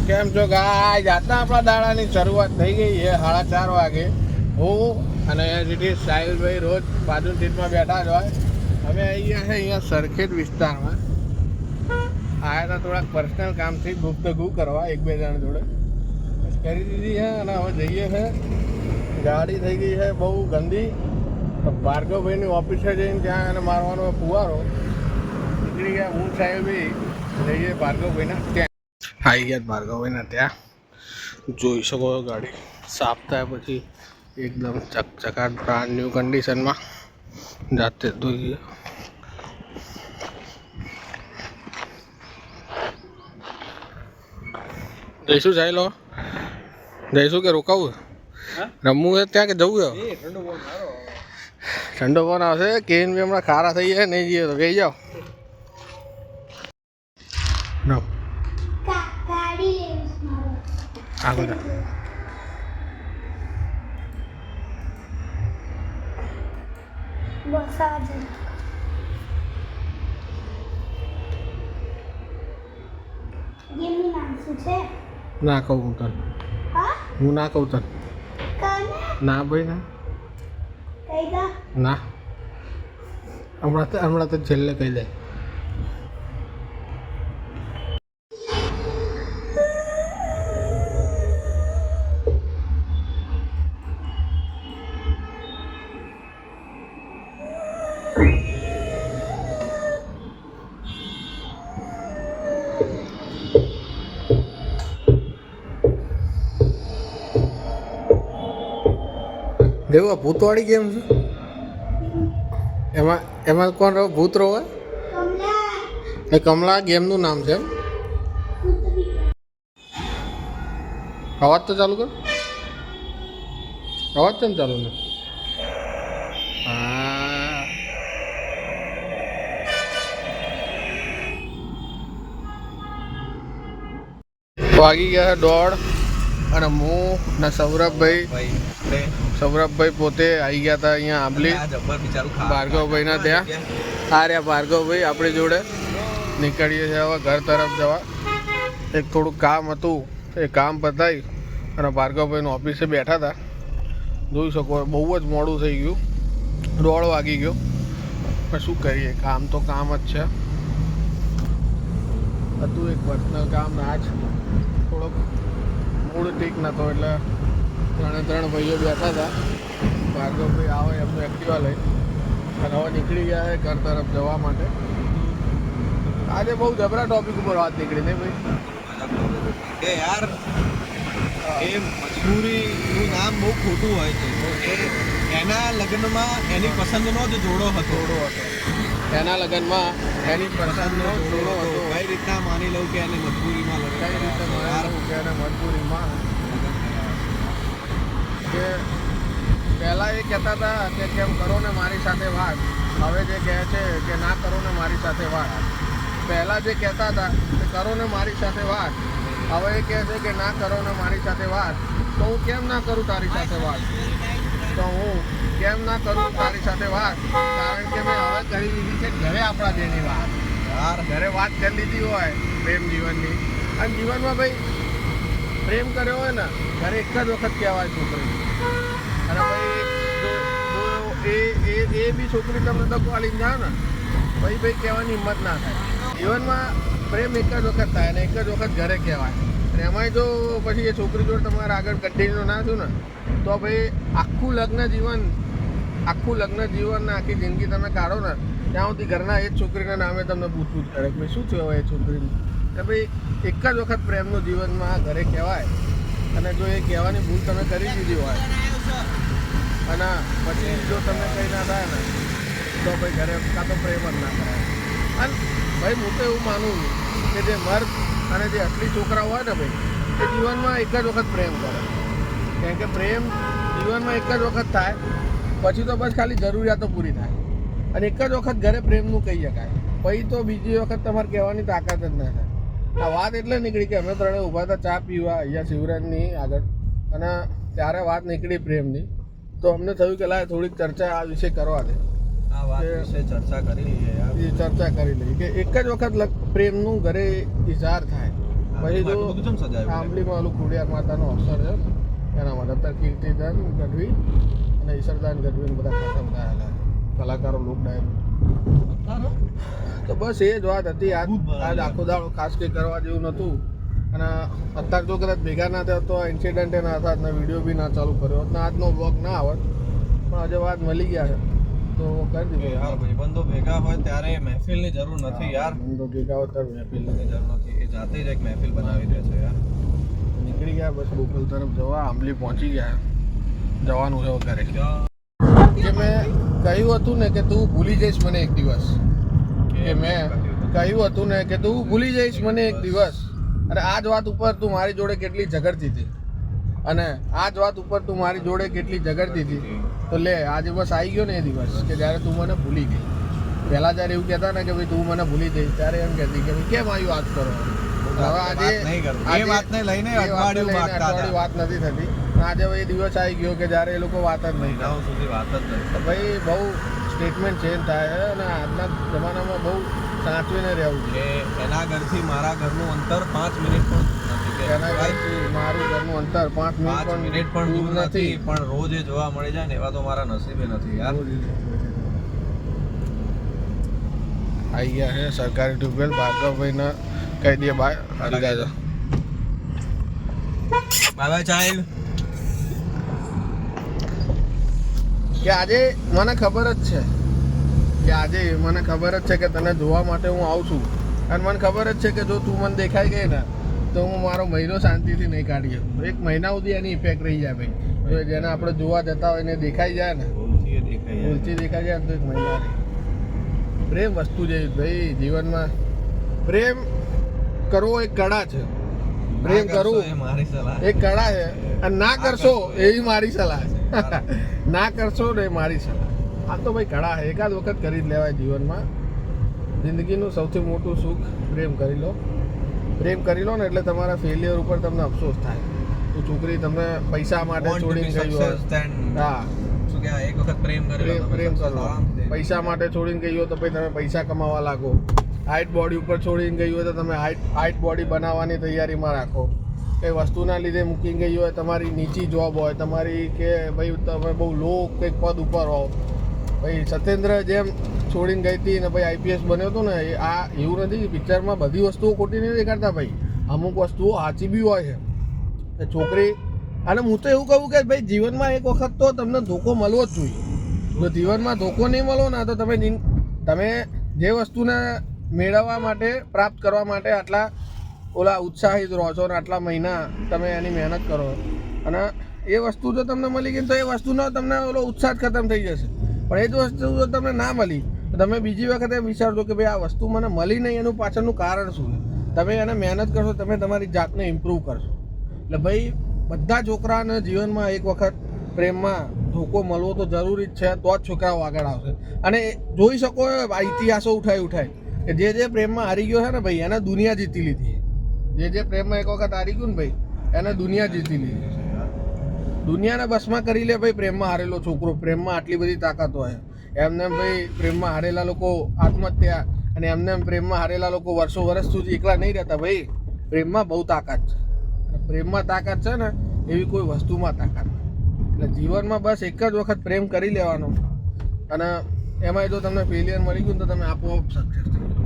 કેમ છો ગાઈસ? આજના આપણા દાડાની શરૂઆત થઈ ગઈ છે 4:30 વાગે. હું અને રીતિશ સાહિલભાઈ રોજ બાજુ સીટમાં બેઠા જ હોય. અમે અહીંયા સરખેજ વિસ્તારમાં આવ્યા હતા થોડાક પર્સનલ કામથી ગુપ્તગુ કરવા એક બે જણ જોડે કરી દીધી છે અને હવે જઈએ છે. ગાડી થઈ ગઈ છે બહુ ગંદી. ભાર્ગવભાઈની ઓફિસે જઈને ત્યાં એને મારવાનો ફુવારો નીકળી ગયા. હું સાહેબભાઈ જઈએ ભાર્ગવભાઈના ત્યાં. આવી ગયા ભાર્ગવભાઈના ત્યાં. જોઈ શકો છો ગાડી સાફ થાય પછી એકદમ ચકચકાટ બ્રાન્ડ ન્યૂ કન્ડિશનમાં જાતે ધોઈએ. જઈશું ચાલો જઈશું કે રોકાવું? રમવું છે ત્યાં કે જવું છે? ઠંડો પવન આવશે. કેન બી હમણાં ખારા થઈ જાય નહીં જઈએ તો કહી જાઓ. આ બધા ના કહું હું તને. હું ના કહું તને. ના ભાઈ ના ના હમણાં તો છેલ્લે કહી દે. દેવું આ ભૂતવાળી ગેમ છે. એમાં કોણ રહો? ભૂત રહો? એ કમલા ગેમનું નામ છે એમ? અવાજ તો ચાલુ કર. અવાજ કેમ ચાલુ ને? હા વાગી ગયા છે 1:30 અને હું ને સૌરભભાઈ પોતે આવી ગયા હતા અહીંયા આંબલી ભાર્ગવભાઈના ત્યાં. આ રહ્યા ભાર્ગવભાઈ આપણી જોડે. નીકળીએ છીએ હવે ઘર તરફ જવા. એક થોડુંક કામ હતું એ કામ પતાવી અને ભાર્ગવભાઈનું ઓફિસે બેઠા હતા. જોઈ શકો બહુ જ મોડું થઈ ગયું. 1:30 વાગી ગયો. પણ શું કરીએ, કામ તો કામ જ છે. હતું એક પર્સનલ કામ ને આજ થોડોક મૂડ ઠીક નહોતો એટલે 3 ભાઈઓ બેઠા હતા. ભાર્ગવભાઈ આવે એમનું એક્ટિવા લઈ અને હવે નીકળી ગયા છે ઘર તરફ જવા માટે. આજે બહુ જબરા ટોપિક ઉપર વાત નીકળી નહીં ભાઈ? કે યાર એ મજબૂરીનું નામ બહુ ખોટું હોય છે. એના લગ્નમાં એની પસંદનો જ જોડો હતો. એના લગ્નમાં એની પસંદનો જોડો હતો. કઈ રીતના માની લઉં કે એને મજબૂરીમાં કઈ રીતે મારું કે એને મજબૂરીમાં કે પહેલાં એ કહેતા હતા કે કેમ કરો ને મારી સાથે વાત. હવે જે કહે છે કે ના કરો ને મારી સાથે વાત. પહેલાં જે કહેતા હતા કે કરો ને મારી સાથે વાત, હવે એ કહે છે કે ના કરો ને મારી સાથે વાત. તો હું કેમ ના કરું તારી સાથે વાત? તો હું કેમ ના કરું તારી સાથે વાત? કારણ કે મેં હવે કરી દીધી છે ઘરે આપણા જેની વાત. યાર ઘરે વાત કરી લીધી હોય પ્રેમ જીવનની. અને જીવનમાં ભાઈ પ્રેમ કર્યો હોય ને ઘરે એક જ વખત કહેવાય છોકરી. અને ભાઈ જો એ બી છોકરી તમને દગો લઈને જાઓ ને ભાઈ કહેવાની હિંમત ના થાય. જીવનમાં પ્રેમ એક જ વખત થાય અને એક જ વખત ઘરે કહેવાય. અને એમાંય જો પછી એ છોકરી જોડે તમારે આગળ કન્ટિન્યુ ના થયું ને તો ભાઈ આખું લગ્ન જીવન ને આખી જિંદગી તમે કાઢો ને ત્યાં સુધી ઘરના એ જ છોકરીના નામે તમને પૂછપૂછ કરે કે ભાઈ શું થયું એ છોકરીનું. કે ભાઈ એક જ વખત પ્રેમનું જીવનમાં ઘરે કહેવાય. અને જો એ કહેવાની ભૂલ તમે કરી દીધી હોય અને પછી જો તમને કંઈ ના થાય ને તો ભાઈ ઘરે કાં તો પ્રેમ જ ના કરાય. અને ભાઈ હું તો એવું માનું છું કે જે મર્દ અને જે અસલી છોકરા હોય ને ભાઈ એ જીવનમાં એક જ વખત પ્રેમ કરે. કારણ કે પ્રેમ જીવનમાં એક જ વખત થાય પછી તો બસ ખાલી જરૂરિયાતો પૂરી થાય. અને એક જ વખત ઘરે પ્રેમનું કહી શકાય. પછી તો બીજી વખત તમારે કહેવાની તાકાત જ ના થાય. આ વાત એટલે નીકળી કે અમે ત્રણે ઊભા હતા ચા પીવા અહીંયા શિવરાજની આગળ અને ત્યારે વાત નીકળી પ્રેમની. તો અમને થયું કે લાય થોડીક ચર્ચા આ વિશે કરવા દે. આ વાત વિશે ચર્ચા કરી લઈએ કે એક જ વખત પ્રેમનું ઘરે ઇઝહાર થાય. પછી તો આટલું બધું કેમ સજાયું? આંબલીમાં ઓલું ખોડિયાર માતાનો અવસર છે ને એના માટે અત્યારે કીર્તિદાન ગઢવી અને ઈશ્વરદાન ગઢવી બધા ખાસા બધા આવેલા કલાકારો લોક ડાયરો. તો બસ એ જ વાત હતી. આજ આખો દાડો ખાસ કંઈ કરવા જેવું નહોતું. અને અત્યારે જો કદાચ ભેગા ના થયા તો ઇન્સિડન્ટે ના થાત ને વિડીયો બી ના ચાલુ કર્યો હોત ને આજનો બ્લોગ ના આવત. પણ આજે વાત મળી ગયા છે તો કરી દીધું. યાર ભાઈબંધો ભેગા હોય ત્યારે મહેફિલની જરૂર નથી યાર. બંધો ભેગા હોય ત્યારે મહેફિલની જરૂર નથી, એ જાતે જ એક મહેફિલ બનાવી દે છે યાર. નીકળી ગયા બસ બોપલ તરફ જવા. આંબલી પહોંચી ગયા, જવાનું છે ઘરે. કે મેં કહ્યું હતું ને કે તું ભૂલી જઈશ મને એક દિવસ. કે મેં કહ્યું હતું ને કે તું ભૂલી જઈશ મને એક દિવસ. અને આ જ વાત ઉપર તું મારી જોડે કેટલી ઝઘડતી હતી. અને આ જ વાત ઉપર તું મારી જોડે કેટલી ઝઘડતી હતી. તો લે આજે બસ આવી ગયો ને એ દિવસ કે જ્યારે તું મને ભૂલી ગઈ. પહેલાં જ્યારે એવું કહેતા ને કે ભાઈ તું મને ભૂલી જઈશ ત્યારે એમ કહેતી કે ભાઈ કેમ આવી વાત કરો. હવે આજે એ વાતને લઈને અઠવાડિયું વાત નથી થતી. આજે એ દિવસ આવી ગયો કે જ્યારે એ લોકો વાત જ નહીં મહિનાઓ સુધી વાત જ નહીં. તો ભાઈ બહુ સ્ટેટમેન્ટ ચેન્જ થાય છે અને આજના જમાનામાં બહુ સાચવીને રહેવું કે એના ઘરથી મારા ઘરનું અંતર 5 મિનિટ પણ નથી. એના ઘરથી મારું ઘરનું અંતર 5 મિનિટ પણ દૂર નથી, પણ રોજ એ જોવા મળી જાય ને એવા તો મારા નસીબે નથી યાર. આવી ગયા છે સરકારી ટ્યુબવેલ. ભાર્ગવભાઈને કહી દઈએ બાય. આવી ગયા છે. Bye child. કે આજે મને ખબર જ છે કે આજે મને ખબર જ છે કે તને જોવા માટે હું આવું છું. અને મને ખબર જ છે કે જો તું મને દેખાઈ ગઈ ને તો હું મારો મહિનો શાંતિથી નહીં કાઢી શકું. એક મહિના સુધી એની ઇફેક્ટ રહી જાય ભાઈ. જો જેને આપણે જોવા જતા હોય એને દેખાઈ જાય ને, ભૂલથી દેખાઈ જાય તો એક મહિના રહી. પ્રેમ વસ્તુ જેવી ભાઈ જીવનમાં. પ્રેમ કરવો એક કળા છે. પ્રેમ કરવું મારી સલાહ. એક કળા છે અને ના કરશો એવી મારી સલાહ છે. ના કરશો ને એ મારી સલાહ. આ તો ભાઈ કળા છે, એકાદ વખત કરી જ લેવાય જીવનમાં. જિંદગીનું સૌથી મોટું સુખ પ્રેમ કરી લો. પ્રેમ કરી લો ને એટલે તમારા ફેલિયર ઉપર તમને અફસોસ થાય. તો છોકરી તમને પૈસા માટે છોડીને ગઈ હોય. હા, શું કે એક વખત પ્રેમ કરો. પૈસા માટે છોડીને ગઈ હોય તો પછી તમે પૈસા કમાવા લાગો. હાઇટ બોડી ઉપર છોડીને ગઈ હોય તો તમે હાઇટ બોડી બનાવવાની તૈયારીમાં રાખો. કંઈ વસ્તુના લીધે મૂકી ગઈ હોય, તમારી નીચી જોબ હોય તમારી, કે ભાઈ તમે બહુ લો કંઈક પદ ઉપર હો. ભાઈ સત્યેન્દ્ર જેમ છોડીને ગઈ હતી ને ભાઈ આઈપીએસ બન્યો હતો ને, આ એવું નથી. પિક્ચરમાં બધી વસ્તુઓ ખોટી નહીં દેખાડતા ભાઈ. અમુક વસ્તુઓ સાચી બી હોય છે. છોકરી અને હું તો એવું કહું કે ભાઈ જીવનમાં એક વખત તો તમને ધોકો મળવો જ જોઈએ. જો જીવનમાં ધોકો નહીં મળો ને તો તમે જે વસ્તુને મેળવવા માટે, પ્રાપ્ત કરવા માટે આટલા ઉત્સાહિત રહો છો ને આટલા મહિના તમે એની મહેનત કરો અને એ વસ્તુ જો તમને મળી ગઈ તો એ વસ્તુનો તમને ઉત્સાહ ખતમ થઈ જશે. પણ એ જ વસ્તુ જો તમને ના મળી તો તમે બીજી વખતે વિચારજો કે ભાઈ આ વસ્તુ મને મળી નહીં, એનું પાછળનું કારણ શું છે. તમે એને મહેનત કરશો, તમે તમારી જાતને ઇમ્પ્રૂવ કરશો. એટલે ભાઈ બધા છોકરાને જીવનમાં એક વખત પ્રેમમાં ધોકો મળવો તો જરૂરી જ છે. તો જ છોકરાઓ આગળ આવશે. અને જોઈ શકો ઇતિહાસો ઉઠાય કે જે પ્રેમમાં હારી ગયો છે ને ભાઈ એને દુનિયા જીતી લીધી. જે પ્રેમમાં એક વખત હારી ગયું ને ભાઈ એને દુનિયા જીતી લીધી. દુનિયાને બસમાં કરી લે ભાઈ પ્રેમમાં હારેલો છોકરો. પ્રેમમાં આટલી બધી તાકાત હોય. એમને ભાઈ પ્રેમમાં હારેલા લોકો આત્મહત્યા, અને એમને પ્રેમમાં હારેલા લોકો વર્ષો સુધી એકલા નહીં રહેતા. ભાઈ પ્રેમમાં બહુ તાકાત છે. પ્રેમમાં તાકાત છે ને એવી કોઈ વસ્તુમાં તાકાત. એટલે જીવનમાં બસ એક જ વખત પ્રેમ કરી લેવાનો અને એમાં જો તમને ફેલિયર મળી ગયું તો તમે આપોઆપ સક્સેસ થઈ.